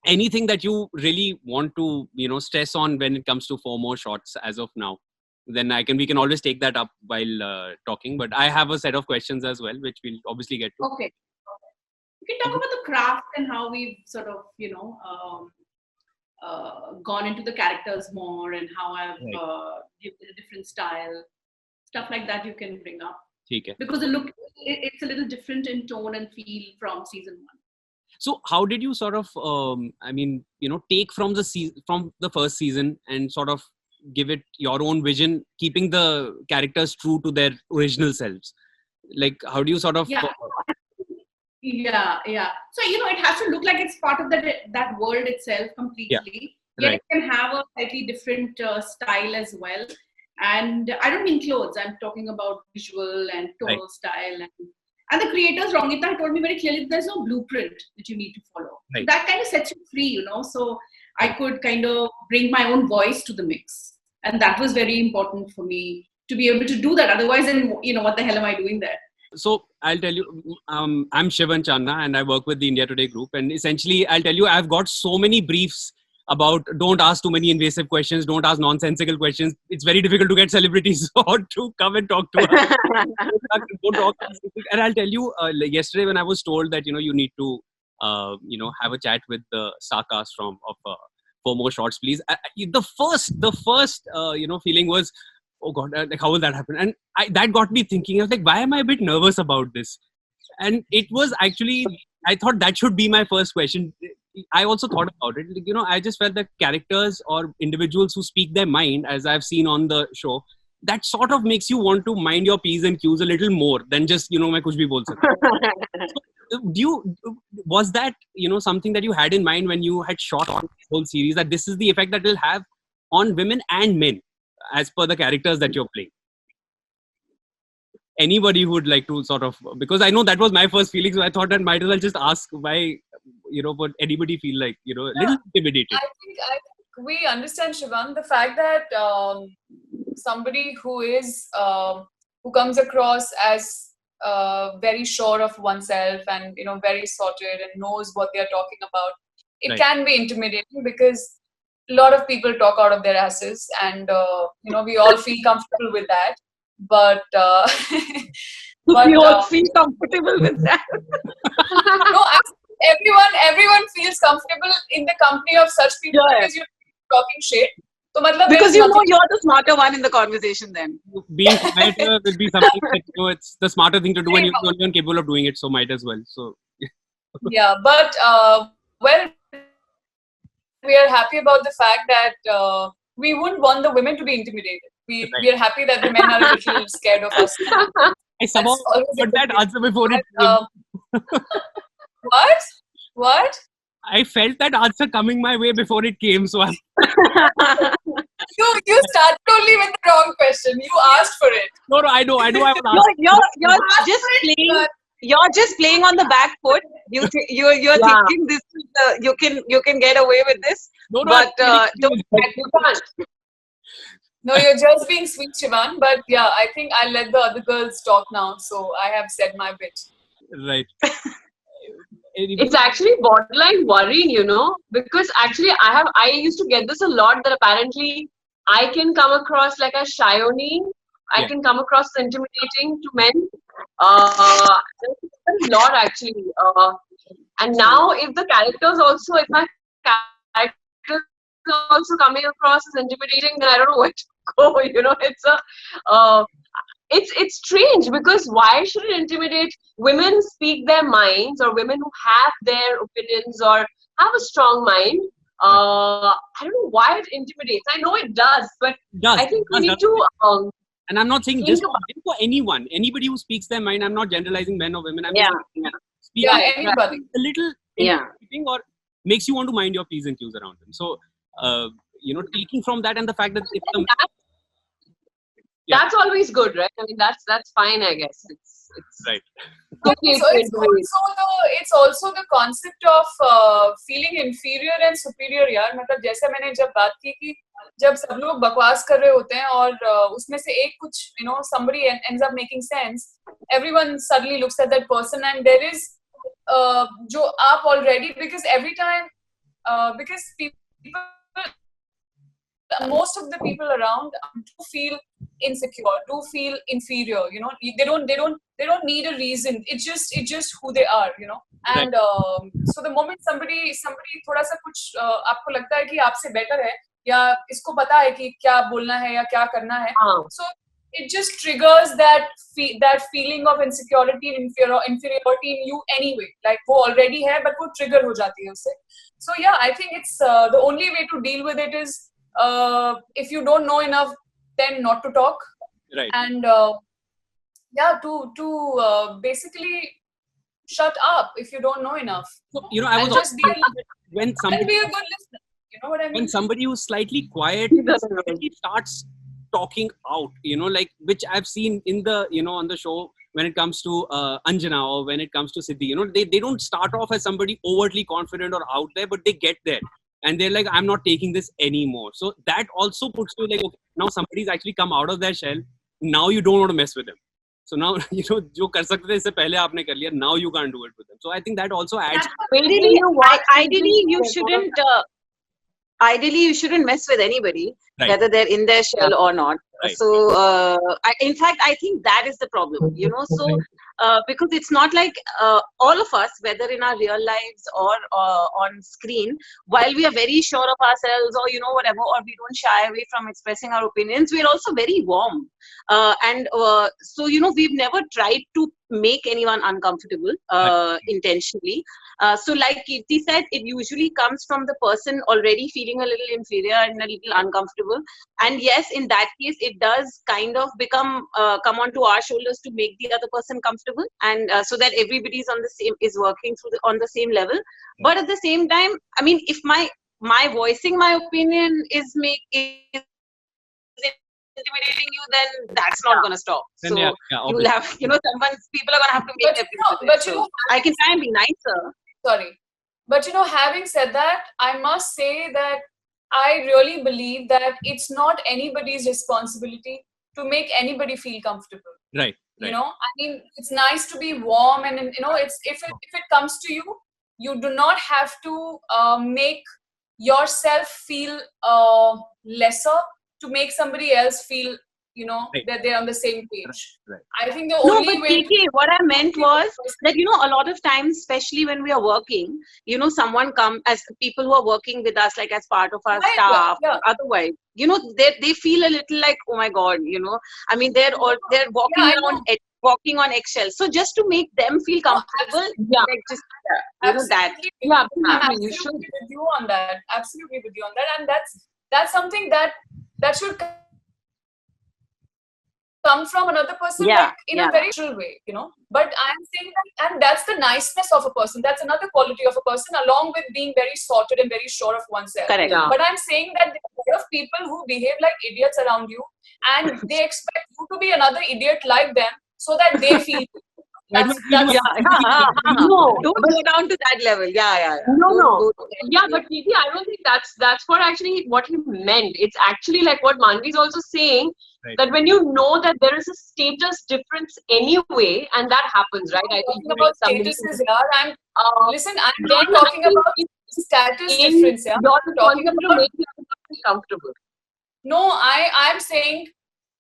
anything that you really want to, stress on when it comes to 4 more shots as of now, then we can always take that up while talking. But I have a set of questions as well, which we'll obviously get to. Okay. We can talk about the craft and how we've sort of, gone into the characters more and how I've given a different style. Stuff like that you can bring up. Okay. Because the look, it's a little different in tone and feel from season 1. So how did you sort of, take from the first season and sort of give it your own vision, keeping the characters true to their original selves? Like, how do you sort of... Yeah. So, it has to look like it's part of that world itself completely. Yeah. Right. It can have a slightly different style as well. And I don't mean clothes. I'm talking about visual and tonal style. And the creators, Rongita, told me very clearly there's no blueprint that you need to follow. Right. That kind of sets you free, So I could kind of bring my own voice to the mix. And that was very important for me to be able to do that. Otherwise, then, what the hell am I doing there? So I'll tell you, I'm Shivan Channa and I work with the India Today group. And essentially, I'll tell you, I've got so many briefs about don't ask too many invasive questions, don't ask nonsensical questions. It's very difficult to get celebrities to come and talk to us. Don't talk. And I'll tell you, yesterday when I was told that, you need to, have a chat with the star cast of 4 More Shots, please. The first, feeling was, oh God, like how will that happen? And that got me thinking. I was like, why am I a bit nervous about this? And it was actually, I thought that should be my first question. I also thought about it. I just felt that characters or individuals who speak their mind, as I've seen on the show, that sort of makes you want to mind your P's and Q's a little more than just, मैं कुछ भी बोल सकता. Was that, something that you had in mind when you had shot on the whole series, that this is the effect that it will have on women and men as per the characters that you're playing? Anybody who would like to sort of, because I know that was my first feeling, so I thought I might as well just ask why, would anybody feel like, a little intimidated? I think we understand, Shivan, the fact that somebody who who comes across as very sure of oneself and, very sorted and knows what they're talking about, it can be intimidating because a lot of people talk out of their asses and, we all feel comfortable with that. But we all feel comfortable with that. No, everyone feels comfortable in the company of such people because you're talking shit. So, because you're the smarter one in the conversation then. Being quieter will be something that, it's the smarter thing to do and you're the only one capable of doing it, so might as well. So yeah, but we are happy about the fact that we wouldn't want the women to be intimidated. We are happy that the men are a little scared of us. I somehow got that answer before it came. What? I felt that answer coming my way before it came, so You started only with the wrong question. You asked for it. No, I know. I was asking. You're just playing on the back foot. You're thinking this is you can get away with this. No, but you can't. No, you're just being sweet, Shivan. But yeah, I think I'll let the other girls talk now. So I have said my bit. Right. It's actually borderline worrying, because actually I used to get this a lot, that apparently I can come across like a Shione. I can come across intimidating to men. A lot actually. And now if my characters also coming across as intimidating, then I don't know where to go. It's strange, because why should it intimidate? Women speak their minds, or women who have their opinions or have a strong mind. I don't know why it intimidates. I know it does, but I think we need to. And I'm not saying just for anyone, anybody who speaks their mind. I'm not generalizing men or women. Anybody. A little intimidating or makes you want to mind your P's and Q's around them. So, taking from that and the fact that that's always good, right? I mean, that's fine, I guess. It's right. It's also the concept of feeling inferior and superior, यार. मतलब जैसे मैंने जब बात की कि जब सब लोग बकवास कर रहे होते हैं और उसमें से एक कुछ somebody ends up making sense, everyone suddenly looks at that person and there is जो आप already, because every time because people, most of the people around do feel insecure, do feel inferior. You know, they don't need a reason. It's just who they are. You know, and so the moment somebody थोड़ा सा कुछ आपको लगता है कि आपसे better है या इसको पता है कि क्या बोलना है या क्या करना है, so it just triggers that feeling of insecurity and inferiority in you anyway. Like वो already है, but वो trigger हो जाती है उससे. So yeah, I think it's the only way to deal with it is if you don't know enough, then not to talk. Right. And yeah, to basically shut up if you don't know enough. So, you know, I was just when be a good listener. You know what I mean? When somebody who's slightly quiet suddenly starts talking out, you know, like which I've seen in the, you know, on the show when it comes to Anjana or when it comes to Siddhi, you know, they don't start off as somebody overtly confident or out there, but they get there and they're like, I'm not taking this anymore. So that also puts you like, okay, now somebody's actually come out of their shell. Now you don't want to mess with them. So now, you know, जो कर सकते थे इससे पहले आपने कर लिया. Now you can't do it with them. So I think that also adds. Ideally, you shouldn't mess with anybody, right, whether they're in their shell or not. Right. So, in fact, I think that is the problem, you know. So, because it's not like all of us, whether in our real lives or on screen, while we are very sure of ourselves or, you know, whatever, or we don't shy away from expressing our opinions, we're also very warm. So, you know, we've never tried to make anyone uncomfortable intentionally. So like Kirti said, it usually comes from the person already feeling a little inferior and a little uncomfortable. And yes, in that case, it does kind of come onto our shoulders to make the other person comfortable, and so that everybody's is working on the same level. But at the same time, I mean, if my voicing my opinion is intimidating you, then that's not going to stop. Then so you'll have, you know, people are going to have to make their peace with it. I can try and be nicer. Sorry. But, you know, having said that, I must say that I really believe that it's not anybody's responsibility to make anybody feel comfortable. Right. You know, I mean, it's nice to be warm, and, you know, if it comes to you, you do not have to make yourself feel lesser to make somebody else feel, you know, that they're on the same page. Right. I think the only way. Kiki, what I meant was that, you know, a lot of times, especially when we are working, you know, someone come as people who are working with us, like as part of our staff, or otherwise, you know, they feel a little like, oh my God, you know, I mean, they're walking around, walking on eggshells. So just to make them feel comfortable, like just, you know, that. Yeah, I'm absolutely with you on that. Absolutely with you on that. And that's something that should come from another person, like in a very natural way, you know. But I'm saying that, and that's the niceness of a person. That's another quality of a person, along with being very sorted and very sure of oneself. Correct. Yeah. But I'm saying that there are a lot of people who behave like idiots around you, and they expect you to be another idiot like them, so that they feel. No, don't go down to that level. No. Yeah, but Kiki, I don't think that's what actually what he meant. It's actually like what Manvi is also saying, that when you know that there is a status difference anyway, and that happens, right? I think about statuses, yeah. Listen, I'm not talking about status difference, yeah. You're talking about making you comfortable. No, I'm saying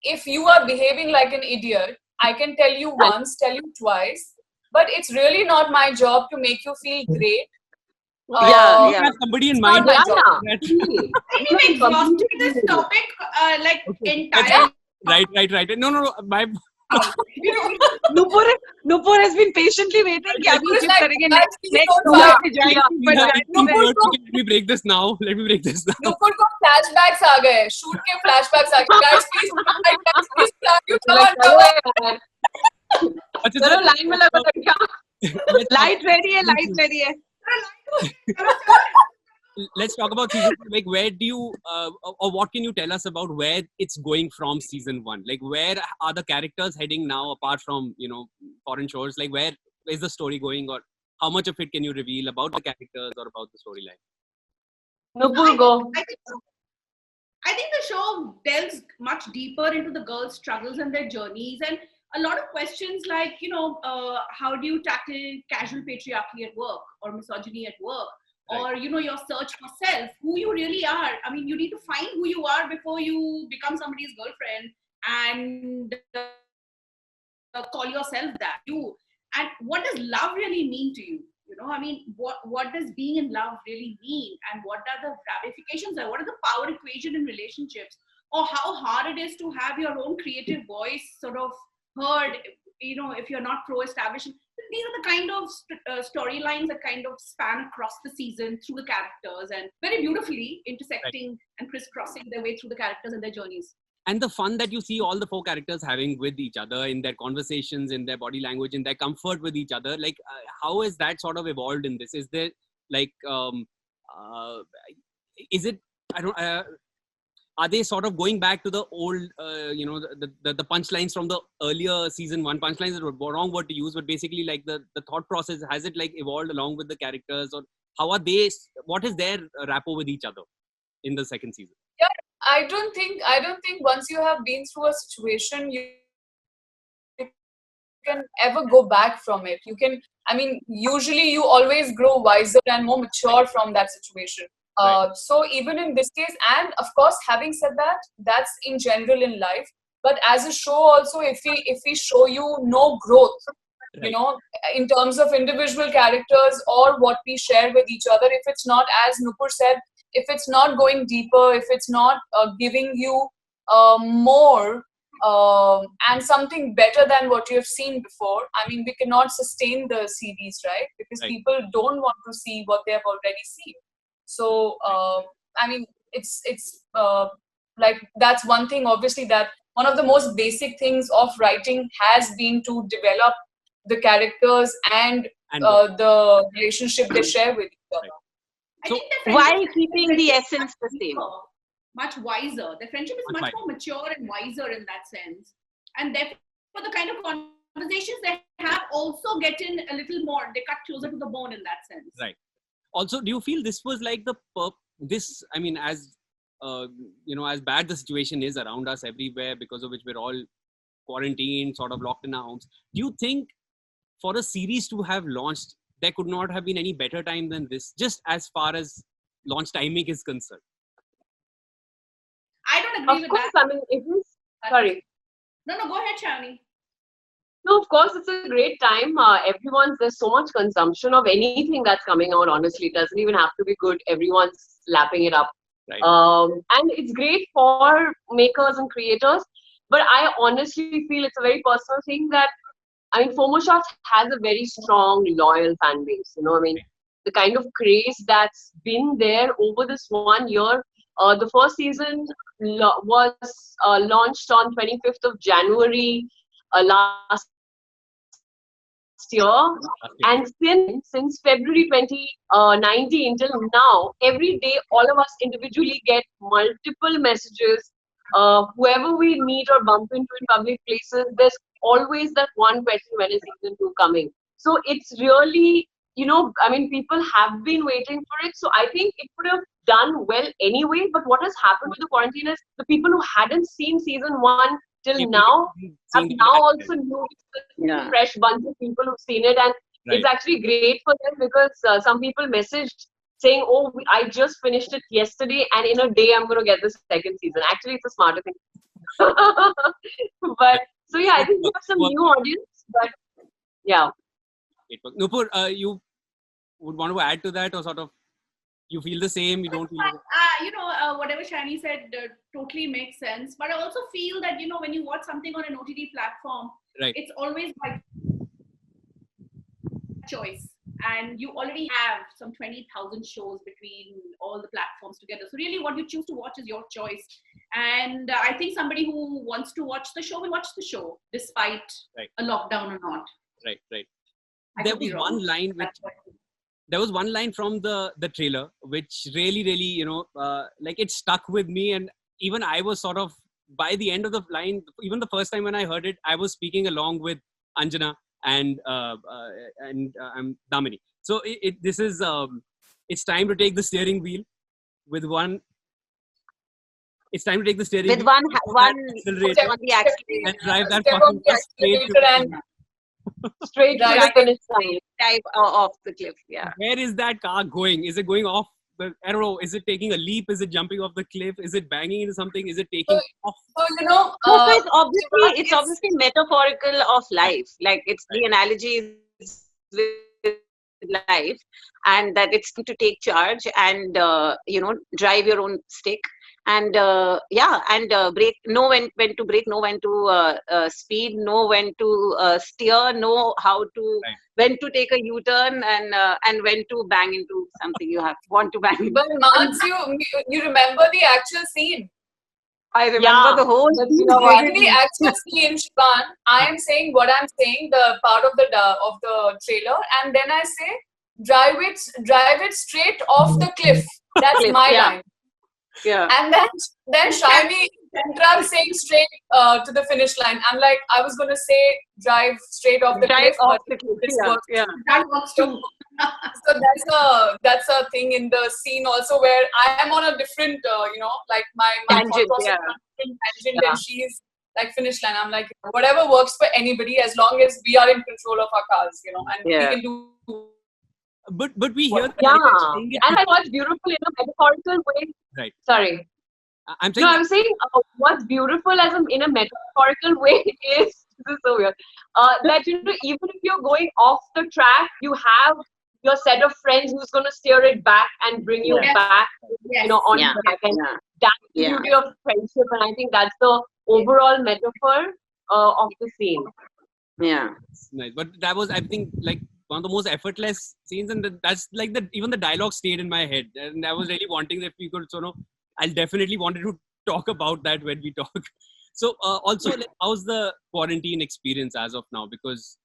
if you are behaving like an idiot, I can tell you once, tell you twice, but it's really not my job to make you feel great. You have somebody in mind. Anyway, exhausted this topic entirely. Right. No. Nupur has been patiently waiting. Let me break this now. Nupur ko flashbacks aa gaye. Shoot ke flashbacks aa gaye. Guys, please चलो line में लगा लड़कियां. Light ready hai. Let's talk about season 2. Like, where do you or what can you tell us about where it's going from season 1? Like, where are the characters heading now, apart from, you know, foreign shows? Like, where is the story going, or how much of it can you reveal about the characters or about the storyline? Nupur, go. I think the show delves much deeper into the girls' struggles and their journeys, and a lot of questions like, you know, how do you tackle casual patriarchy at work or misogyny at work? or your search for self, who you really are. I mean, you need to find who you are before you become somebody's girlfriend and call yourself that. And what does love really mean to you? I mean, what does being in love really mean, and what are the ramifications, or what are the power equation in relationships, or how hard it is to have your own creative voice sort of heard, if you're not pro-establishment. These are the kind of storylines that kind of span across the season through the characters, and very beautifully intersecting and crisscrossing their way through the characters and their journeys. And the fun that you see all the 4 characters having with each other in their conversations, in their body language, in their comfort with each other, like how has that sort of evolved in this? Is there like, is it, I don't, are they sort of going back to the old, the punchlines from the earlier season 1? Punchlines is the wrong word to use, but basically like the thought process, has it like evolved along with the characters, or how are they, what is their rapport with each other in the second season? Yeah, I don't think once you have been through a situation, you can ever go back from it. You can, I mean, usually you always grow wiser and more mature from that situation. Right. So even in this case, and of course, having said that, that's in general in life. But as a show also, if we show you no growth, right, in terms of individual characters or what we share with each other, if it's not, as Nupur said, if it's not going deeper, if it's not giving you more and something better than what you have seen before, I mean, we cannot sustain the series, right? Because right, people don't want to see what they have already seen. So, I mean, it's like, that's one thing, obviously, that one of the most basic things of writing has been to develop the characters and the relationship they share with each other. So, while keeping the essence the same. Much wiser. The friendship is much more mature and wiser in that sense. And therefore, the kind of conversations they have also get in a little more. They cut closer to the bone in that sense. Right. Also, do you feel this was like I mean, as, as bad the situation is around us everywhere, because of which we're all quarantined, sort of locked in our homes. Do you think for a series to have launched, there could not have been any better time than this, just as far as launch timing is concerned? I don't agree with that. Of course, I mean, it is. Sorry. No, go ahead, Shalini. No, of course, it's a great time. There's so much consumption of anything that's coming out, honestly. It doesn't even have to be good. Everyone's lapping it up. Right. And it's great for makers and creators. But I honestly feel it's a very personal thing that, I mean, FOMO Shots has a very strong, loyal fan base. I mean, the kind of craze that's been there over this 1 year. The first season was launched on 25th of January last year. And since February 2019 till now, every day, all of us individually get multiple messages. Whoever we meet or bump into in public places, there's always that one question, when is season 2 coming? So it's really, I mean, people have been waiting for it. So I think it would have done well anyway. But what has happened with the quarantine is the people who hadn't seen season 1 till now have now also noticed a fresh bunch of people who've seen it. And it's actually great for them, because some people messaged saying, oh, I just finished it yesterday and in a day I'm going to get the second season. Actually, it's a smarter thing. But so yeah, I think we have some new audience, but yeah. Nupur, you would want to add to that, or sort of you feel the same? You don't feel whatever Shani said totally makes sense. But I also feel that, when you watch something on an OTT platform, it's always by choice. And you already have some 20,000 shows between all the platforms together. So really what you choose to watch is your choice. And I think somebody who wants to watch the show will watch the show despite a lockdown or not. Right. There was one line from the trailer which really, it stuck with me. And even I was sort of, by the end of the line, even the first time when I heard it, I was speaking along with Anjana and Damini. So this is it's time to take the steering wheel with one. It's time to take the steering with wheel one on the accelerator and drive that fucking bus straight to Straight to Right. the finish line. Dive off the cliff. Yeah. Where is that car going? Is it going off the, I don't know, is it taking a leap? Is it jumping off the cliff? Is it banging into something? Is it taking off? So, So it's obviously metaphorical of life. Like it's the analogy is with life, and that it's to take charge and drive your own stick, and brake. Know when to brake. Know when to speed. Know when to steer. Know how to when to take a U-turn, and when to bang into something you want to bang into. But Mans, you remember the actual scene? I remember the whole. In the actual scene, Shivan, I am saying what I'm saying, the part of the trailer, and then I say, drive it straight off the cliff. That's my line. Yeah. And then Shiny interrupts saying straight to the finish line. I'm like, I was gonna say drive straight off the cliff, but this works. Yeah. That works too. So that's a thing in the scene also where I am on a different, like my Tangent, thought process on a different tangent, and she's like finish line. I'm like, whatever works for anybody as long as we are in control of our cars, and we can do. But we hear that. And what's beautiful in a metaphorical way. Right. Sorry. I'm saying. No, I'm saying what's beautiful in a metaphorical way is, this is so weird, that even if you're going off the track, you have your set of friends who's going to steer it back and bring you back, on track. And that's the beauty of friendship, and I think that's the overall metaphor of the scene. Yeah. Nice. But that was, I think, like one of the most effortless scenes, and that's like even the dialogue stayed in my head, and I was really wanting that we could I'll definitely wanted to talk about that when we talk. So also, like, how's the quarantine experience as of now? Because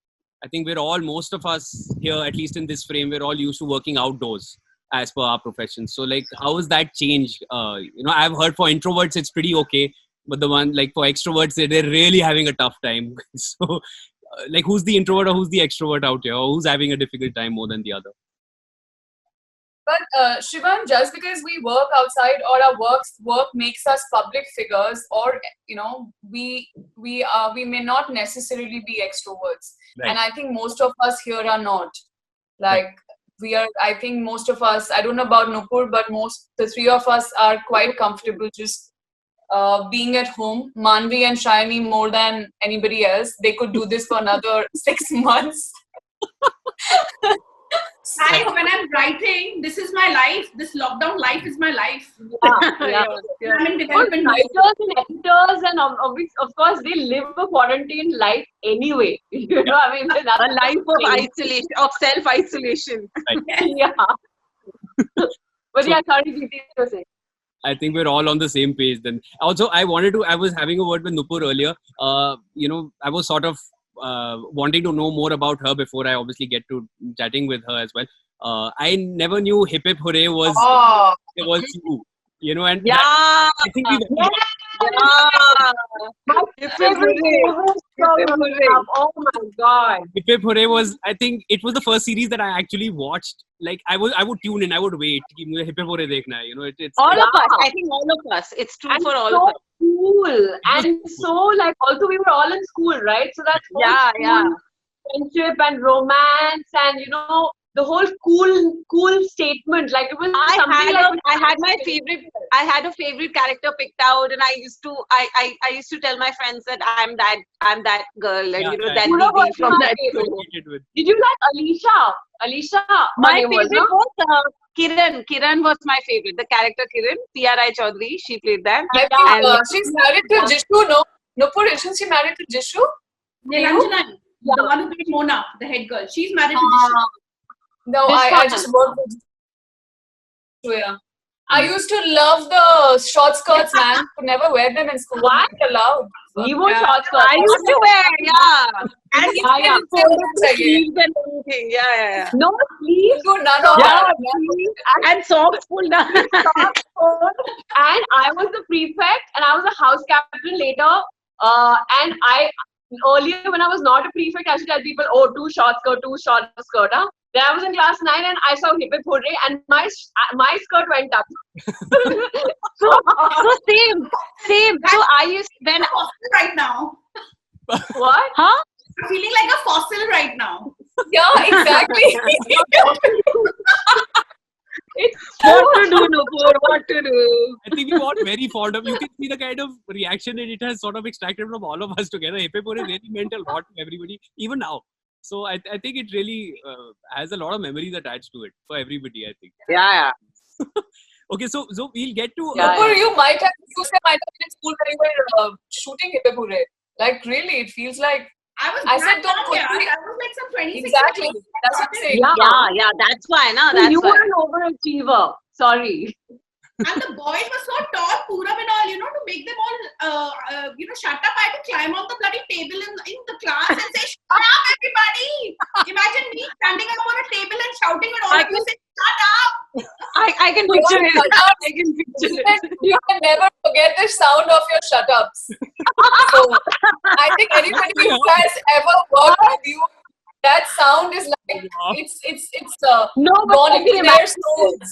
I think most of us here, at least in this frame, we're all used to working outdoors as per our profession. So like, how has that changed? I've heard for introverts, it's pretty okay. But the one, like for extroverts, they're really having a tough time. So like, who's the introvert or who's the extrovert out here? Or who's having a difficult time more than the other? But Shivan, just because we work outside or our work makes us public figures, or we may not necessarily be extroverts, and I think most of us here are not. Like we are. I think most of us. I don't know about Nupur, but the three of us are quite comfortable just being at home. Manvi and Shiny more than anybody else. They could do this for another 6 months. When I'm writing, this is my life. This lockdown life is my life. Yeah. I'm in development. Writers and editors, and of course, they live a quarantine life anyway. A life of isolation, of self-isolation. Yeah. But sorry, Preeti, you saying. I think we're all on the same page then. Also, I was having a word with Nupur earlier. I was sort of wanting to know more about her before I obviously get to chatting with her as well. I never knew Hip Hip Hooray was you. And I think Hip Hip Hooray. Oh my God. Hip Hip Hooray was, I think it was the first series that I actually watched. Like I would tune in, I would wait. Hip Hip Hooray dekhna hai. It's all of us. I think all of us. It's true for all of us. Cool. And so, like, also we were all in school, right? So that's friendship and romance, and the whole cool statement. Like it was. I had a favorite character picked out, and I used to tell my friends that I'm that girl, and that Didi from that show. Did you like Alicia? My favorite was Kiran. Kiran was my favorite. The character Kiran, P.R.I. Chaudhary, she played that. She's married to Jishu, no? Nupur, isn't she married to Jishu? Nilanjana, the one who played Mona, the head girl. She's married to Jishu. No, I just worked with Jishu, yeah. I used to love the short skirts, man. Could never wear them in school. Why not allowed? You wore short skirts. I used to wear, and sleeves and everything. Yeah. No sleeves. None of that. And socks pulled down. And I was the prefect, and I was a house captain later. And earlier when I was not a prefect, I used to tell people, two short skirt. Then I was in class 9 and I saw Hip Hip Hooray, and my skirt went up. so same. So I used when right now. What? Huh? I'm feeling like a fossil right now. Yeah, exactly. What to do, Nupur? What to do? I think we got very fond of. You can see the kind of reaction that it has sort of extracted from all of us together. Hippepur really meant a lot to everybody, even now. So I think it really has a lot of memories attached to it for everybody. I think. Yeah. Okay, so we'll get to. Nupur, you might have been in school when you were shooting Hippepure. Like really, it feels like. I said don't put I was like some 26. Exactly. That's what I'm saying. Yeah. That's why, na. That's You why. are an overachiever. Sorry. And the boys were so tall, Pooram and all, to make them all, shut up. I had to climb on the bloody table in the class and say, shut up, everybody. Imagine me standing up on a table and shouting at all of you, say, shut up. I can picture it. I can picture it. You can never forget the sound of your shut-ups. So, I think anybody who has ever worked with you, that sound is like, it's No, but gone I into can their imagine. souls.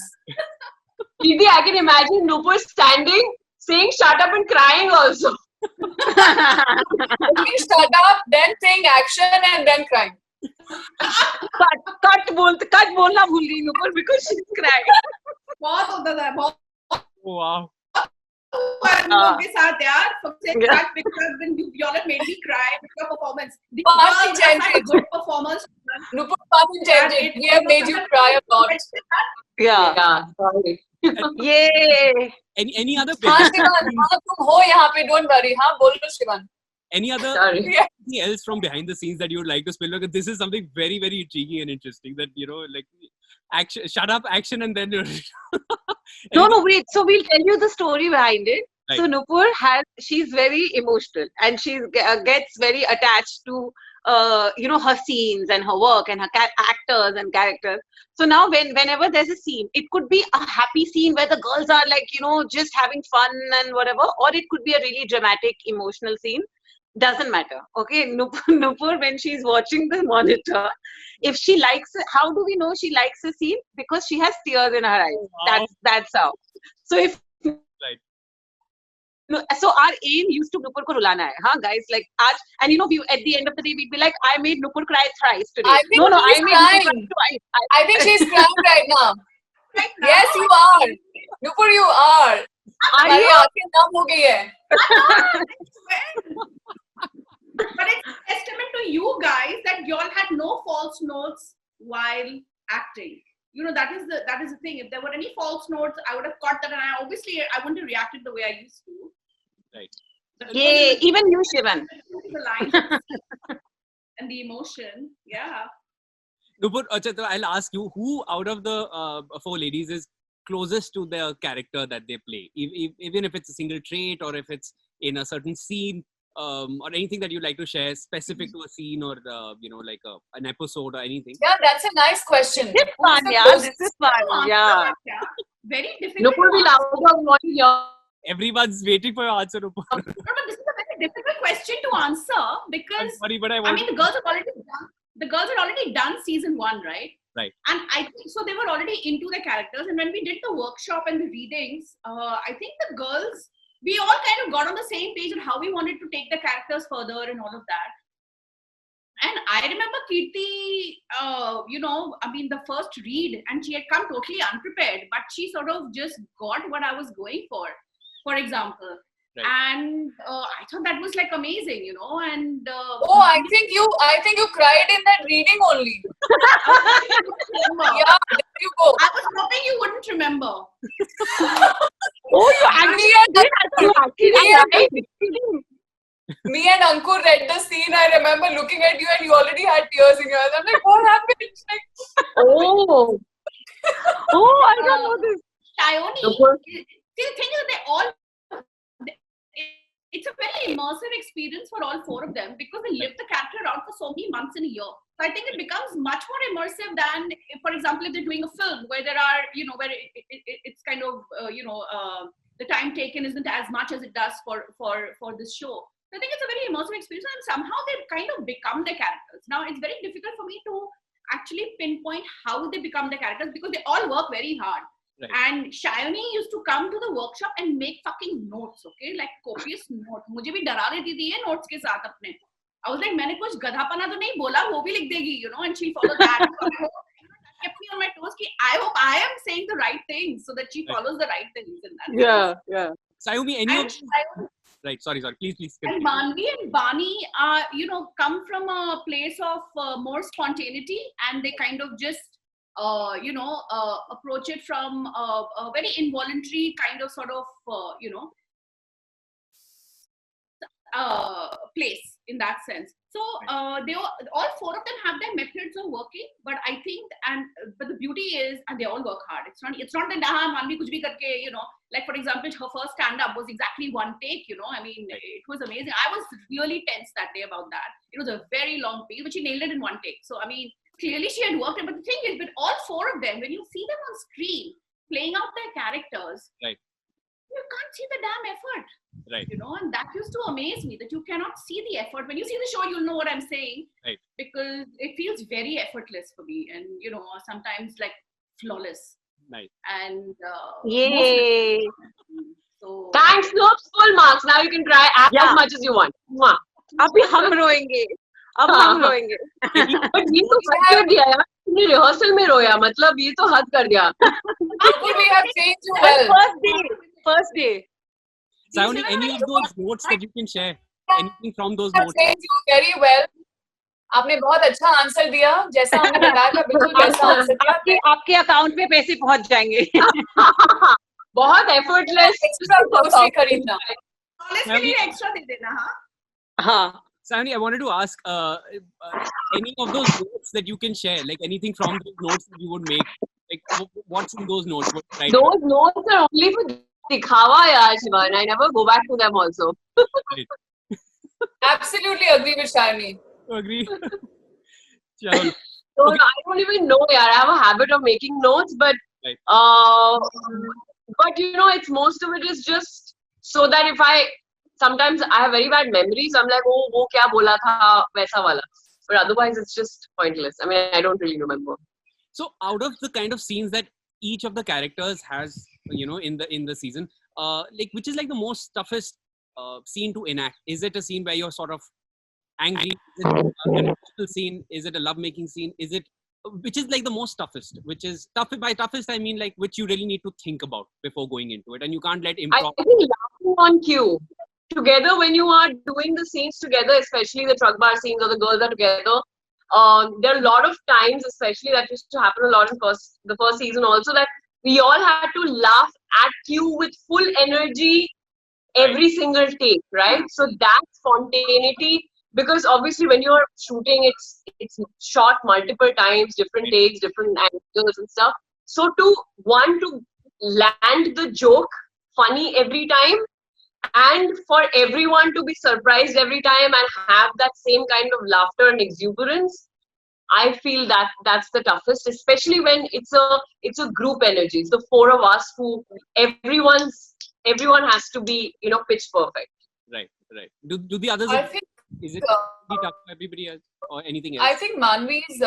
Didi, I can imagine Nupur standing, saying shut up and crying also. Only shut up, then saying action and then crying. cut बोलना भूल गई Nupur because she's crying. बहुत होता था, बहुत. Wow. के साथ यार सबसे cut because when you all have made me cry with your performance. The Party girls are chanted. good performers. Nupur Pavan chanted, we have made you cry a lot. Yeah. Sorry. Yay. Any other हाँ शिवन, हाँ तुम हो यहाँ पे, don't worry. हाँ बोलो Sivan. any other Sorry. anything else from behind the scenes that you would like to spill? Because this is something very, very intriguing and interesting. That like action, shut up, action, and then. No, wait. So we'll tell you the story behind it. Right. So Nupur she's very emotional and she gets very attached to her scenes and her work and her actors and characters. So now whenever there's a scene, it could be a happy scene where the girls are like, just having fun and whatever, or it could be a really dramatic, emotional scene. Doesn't matter. Okay, Nupur, when she's watching the monitor, if she likes it, how do we know she likes the scene? Because she has tears in her eyes. Oh, wow. That's how. So if so our aim used to Nupur ko rulana hai, huh, guys? Like, and we at the end of the day we'd be like, I made Nupur cry thrice today. I think I she's made Nupur crying. cry twice. I think she's crying right now. Right now. Yes, you are. Nupur, you are. तुम्हारी आंखें नम हो गई है. But it's a testament to you guys that y'all had no false notes while acting. That is the thing. If there were any false notes, I would have caught that, and I wouldn't have reacted the way I used to. Right. Yeah, even you, Shivan. The lines and the emotion, yeah. Nupur, I'll ask you, who out of the four ladies is closest to their character that they play? Even if it's a single trait or if it's in a certain scene, or anything that you'd like to share specific to a scene or like an episode or anything. Yeah, that's a nice question. This is fun, yeah. This is fun, yeah. Very difficult. Nupur will out of what you Everyone's waiting for your answer, Nupur. No, but this is a very difficult question to answer because Sorry, but I mean the girls had already done season 1, right? Right. And I think so they were already into the characters, and when we did the workshop and the readings, I think the girls, we all kind of got on the same page on how we wanted to take the characters further and all of that. And I remember Kirti, the first read, and she had come totally unprepared, but she sort of just got what I was going for example. Right. And I thought that was like amazing, and I think you cried in that reading only. Yeah, there you go. I was hoping you wouldn't remember. Oh, you actually Me and Ankur read the scene. I remember looking at you and you already had tears in your eyes. I'm like, what happened? Oh, I don't know this. Shayoni, see, the thing is, it's a very immersive experience for all four of them because they live the character around for so many months in a year. So I think it becomes much more immersive than, for example, if they're doing a film where there are, where it's kind of, the time taken isn't as much as it does for this show. So I think it's a very immersive experience, and somehow they've kind of become the characters. Now, it's very difficult for me to actually pinpoint how they become the characters because they all work very hard. Right. And Shayoni used to come to the workshop and make fucking notes, okay? Like copious notes. मुझे भी डरा देती थी ये notes के साथ अपने. I was like, मैंने कुछ गधापना तो नहीं बोला, वो भी लिख देगी, you know, and she followed that. So I hope, that kept me on my toes. I hope I am saying the right things so that she follows the right things in that. Yeah. Sayumi, any of right? Sorry. Please. And Manvi and Bani are, you know, come from a place of more spontaneity, and they kind of just, approach it from a very involuntary kind of sort of, place in that sense. So they all four of them have their methods of working, but I think but the beauty is, and they all work hard. It's not that Manvi kuch bhi karke, you know, like for example her first stand up was exactly one take, you know. I mean, it was amazing. I was really tense that day about that. It was a very long piece, but she nailed it in one take. So I mean, clearly she had worked it. But the thing is, with all four of them, when you see them on screen playing out their characters, right, you can't see the damn effort. Right. You know, and that used to amaze me, that you cannot see the effort. When you see the show, you'll know what I'm saying. Right. Because it feels very effortless for me, and you know, sometimes like flawless. Nice. And yay! So thanks, Snopes, full marks. Now you can cry as much as you want. अभी हम रोएंगे. अब हम रोएंगे. But ये तो हद कर दिया यार. तुमने रिहर्सल में रोया, मतलब ये तो हद कर दिया. We have changed you well. First day. Sayumi, any of those notes that you can share? Anything from those notes? Changed you very well. आपने बहुत अच्छा आंसर दिया, जैसा हमने बताया था, बिल्कुल वैसा आंसर दिया. आपके अकाउंट में पैसे पहुंच जाएंगे. बहुत एफर्टलेस. एक्स्ट्रा ग्रोसरी खरीदना. के लिए एक्स्ट्रा दे देना. हाँ. Sayumi, I wanted to ask any of those notes that you can share, like anything from those notes that you would make, like what's in those notes? Those notes are only for dikhawa, yaar, Shivan. I never go back to them also. Right. Absolutely agree with Shani. Agree. So I don't even know, yaar. I have a habit of making notes, but right. But you know, it's most of it is just so that if sometimes I have very bad memories. I'm like, oh, wo kya bola tha, waisa wala. But otherwise, it's just pointless. I mean, I don't really remember. So, out of the kind of scenes that each of the characters has, you know, in the season, like which is like the most toughest scene to enact? Is it a scene where you're sort of angry? Is it an emotional scene? Is it a love-making scene? Is it which is like the most toughest? Which is tough? By toughest, I mean like which you really need to think about before going into it, and you can't let improv. I think laughing on cue. Together, when you are doing the scenes together, especially the truck bar scenes or the girls are together, there are a lot of times, especially that used to happen a lot in the first season also, that we all had to laugh at cue with full energy every single take, right? So that spontaneity, because obviously when you're shooting, it's shot multiple times, different takes, different angles and stuff. So to land the joke funny every time, and for everyone to be surprised every time and have that same kind of laughter and exuberance, I feel that that's the toughest, especially when it's a group energy. It's the four of us who everyone has to be, you know, pitch perfect. Right. Do the others? I think is it tough for everybody else or anything else? I think Manvi's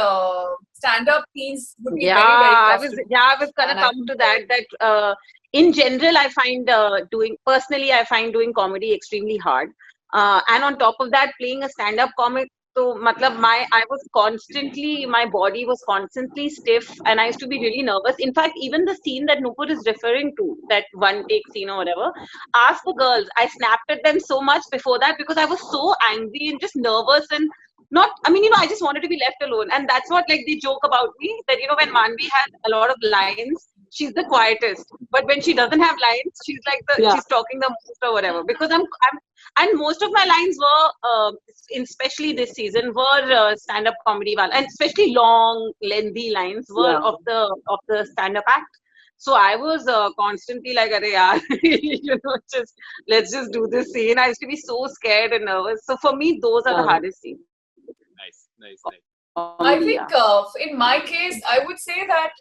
stand-up scenes would be very tough. I was gonna come to that. In general, I find doing comedy extremely hard. And on top of that, playing a stand-up comic, so my body was constantly stiff, and I used to be really nervous. In fact, even the scene that Nupur is referring to, that one take scene or whatever, ask the girls, I snapped at them so much before that because I was so angry and just nervous and I just wanted to be left alone. And that's what like they joke about me, that, you know, when Manvi has a lot of lines, she's the quietest, but when she doesn't have lines, she's like she's talking the most or whatever. Because and most of my lines were, especially this season, were stand-up comedy, and especially long, lengthy lines were of the stand-up act. So I was constantly like, "Arey yaar, you know, let's just do this scene." I used to be so scared and nervous. So for me, those are the hardest scenes. Nice. I think in my case, I would say that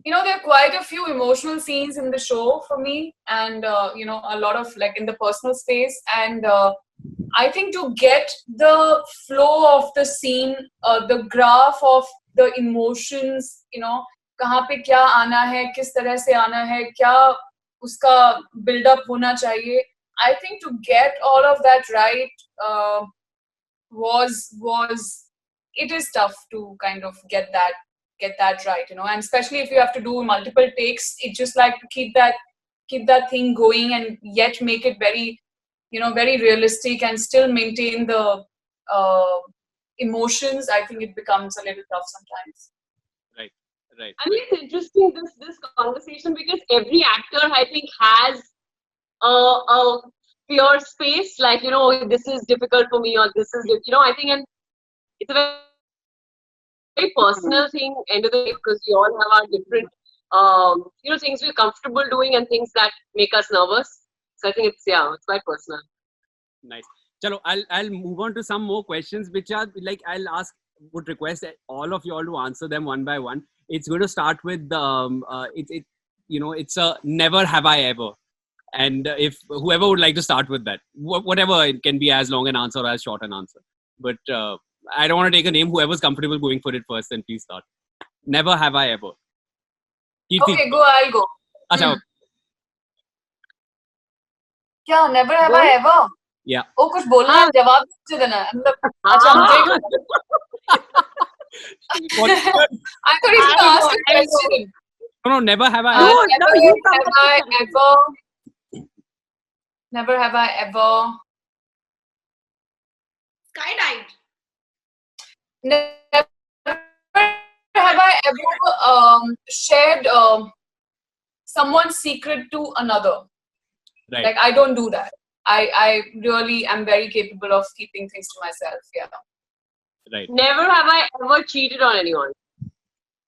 you know, there are quite a few emotional scenes in the show for me, and you know, a lot of like in the personal space. And I think to get the flow of the scene, the graph of the emotions, you know, कहाँ पे क्या आना है, किस तरह से आना है, क्या उसका build up होना चाहिए. I think to get all of that right, was it is tough to kind of get that right, you know, and especially if you have to do multiple takes, it's just like to keep that thing going and yet make it very, you know, very realistic and still maintain the emotions. I think it becomes a little tough sometimes. Right. I mean, it's interesting this conversation because every actor, I think, has a fear space, like, you know, this is difficult for me, or this is, you know, I think, and it's a very personal thing end of the day, because we all have our different, you know, things we're comfortable doing and things that make us nervous. So I think it's quite personal. Nice. Chalo, I'll move on to some more questions, which are like, would request all of you all to answer them one by one. It's going to start with it's a never have I ever. And if whoever would like to start with that, whatever, it can be as long an answer or as short an answer. But I don't want to take a name. Whoever's comfortable going for it first, then please start. Never have I ever. Kirti. Okay, I'll go. Acha, क्या never have I ever? Yeah. ओ कुछ बोलना है, जवाब मुझे देना है, मतलब अच्छा मुझे I thought you should ask a question. No, never have I Never have I ever skydived. Never have I ever shared someone's secret to another. Right. Like, I don't do that. I really am very capable of keeping things to myself. Yeah. Right. Never have I ever cheated on anyone.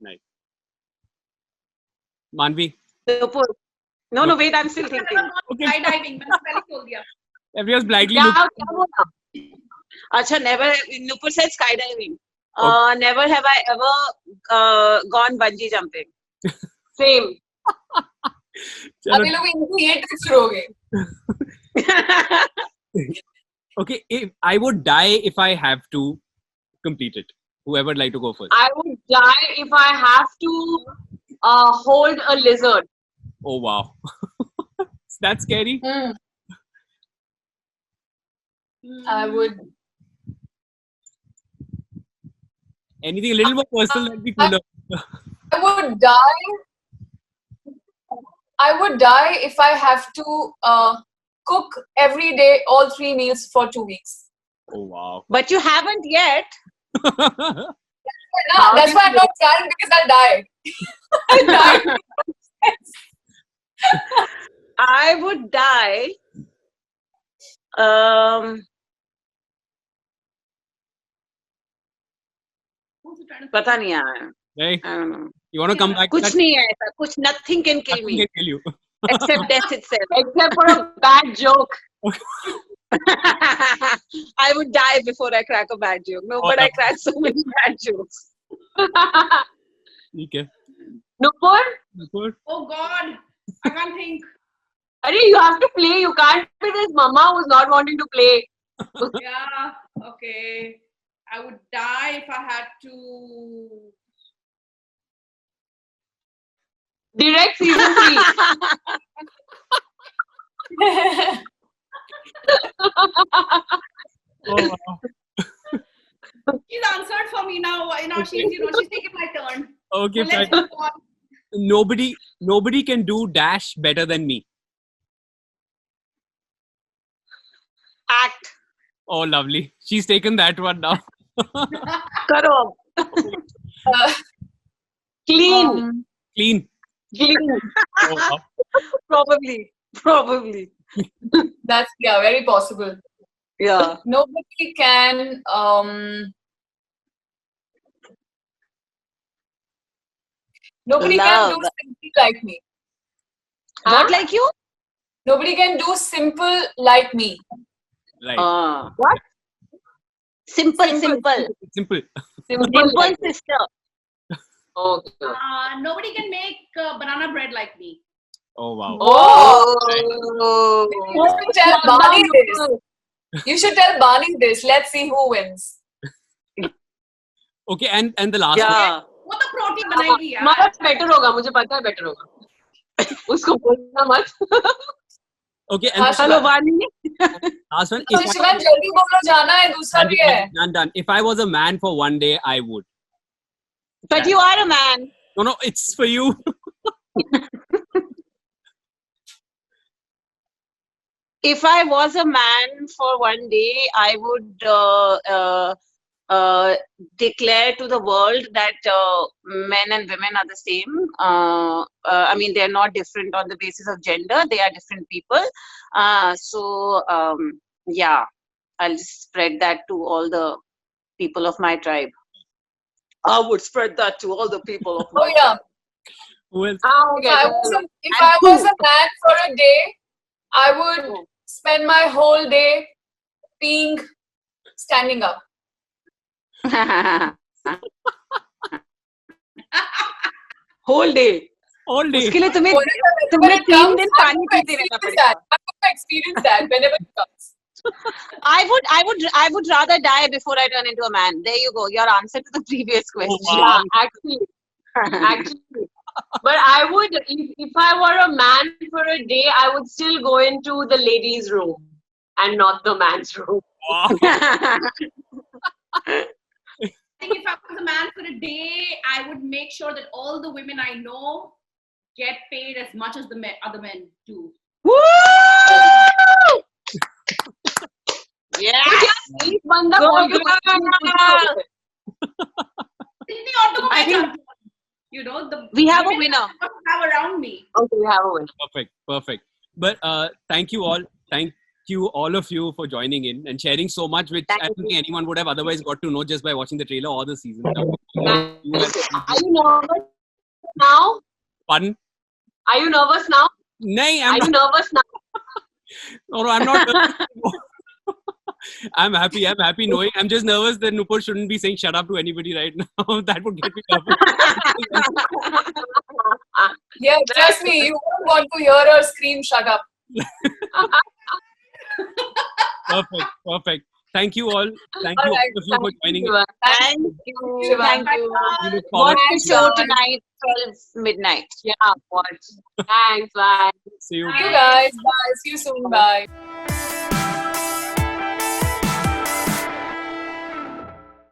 Nice. Manvi. No, wait, I'm still thinking. Okay. Skydiving, मैंने पहले बोल दिया. Everyone's blankly क्या looking. क्या बोला? Acha, never. Nupur said skydiving. Never have I ever gone bungee jumping. Same. अभी लोग इनकी ये ट्रिक्स शुरू हो गए. Okay, if I would die if I have to complete it. Whoever would like to go first. I would die if I have to hold a lizard. Oh wow. That's scary. I would. Anything a little more personal that'd be cooler. I would die if I have to cook every day, all 3 meals for 2 weeks. Oh wow. But you haven't yet. That's why I'm not trying, because I'll die. I'll die. I would die. पता नहीं यार. Hey, I don't know. you want to come back? कुछ नहीं है ऐसा. कुछ nothing can kill Nothing me can kill you. except death itself. Except for a bad joke. I would die before I crack a bad joke. No, but I crack so many bad jokes. Okay. Nupur? Oh God, I can't think. Arey, you have to play. You can't be this mama who's not wanting to play. Yeah, okay. I would die if I had to. Direct season 3. Oh, wow. She's answered for me now. She's taken my turn. Okay, So let's fine. move on. Nobody can do dash better than me. Act. Oh, lovely. She's taken that one now. Karo. Clean. Clean. Clean. Oh, wow. Probably. That's, yeah, very possible. Yeah. Nobody can nobody can do simple like me. Not like you? Nobody can do simple like me. Right. What? Simple. Simple. Simple Sister. Okay. Nobody can make banana bread like me. Oh, wow. Oh. You should tell Bani this. You should tell Bani this. Let's see who wins. Okay, and the last Yeah. वो तो protein बनाएगी यार. हमारा better होगा, मुझे पता है better होगा. उसको बोलना मत. one. Okay, and Hush, Hello, Vani. Last one. तो शिवन जल्दी बोलो, जाना है, दूसरा भी है. Done. If I was a man for one day, I would. But you are a man. No, it's for you. If I was a man for one day, I would declare to the world that men and women are the same. I mean, they're not different on the basis of gender. They are different people. Yeah, I'll just spread that to all the people of my tribe. I would spread that to all the people of my tribe. Well, If I was a man for a day, I would spend my whole day peeing, standing up. Whole day. उसके लिए तुम्हें 3 दिन पानी पीते रहना पड़ेगा. I'm going to experience that whenever it comes. I would rather die before I turn into a man. There you go. Your answer to the previous question. wow. Yeah, actually. But I would, if I were a man for a day, I would still go into the ladies' room and not the man's room. Wow. I think if I was a man for a day, I would make sure that all the women I know get paid as much as the other men do. Woo! Yes. एक बंदा बोल के कितनी औरतों को मैं जानती हूँ. You know, we have a women winner. I have around me. Okay, we have a winner. Perfect. But thank you all. Thank you all of you for joining in and sharing so much, which I don't think anyone would have otherwise got to know just by watching the trailer or the season. Are you nervous now? Pardon? Are you nervous now? Nay, Are you nervous now? No, I'm not. I'm happy knowing. I'm just nervous that Nupur shouldn't be saying shut up to anybody right now. That would get me nervous. Yeah, trust me, you won't want to hear her scream shut up. Perfect. Thank you all. Thank you all of you for joining in. Thank you. Thank you. We look forward Watch to the show tonight, 12 midnight. Yeah, watch. Thanks, bye. see you. Thank you guys. Bye. See you soon. Bye.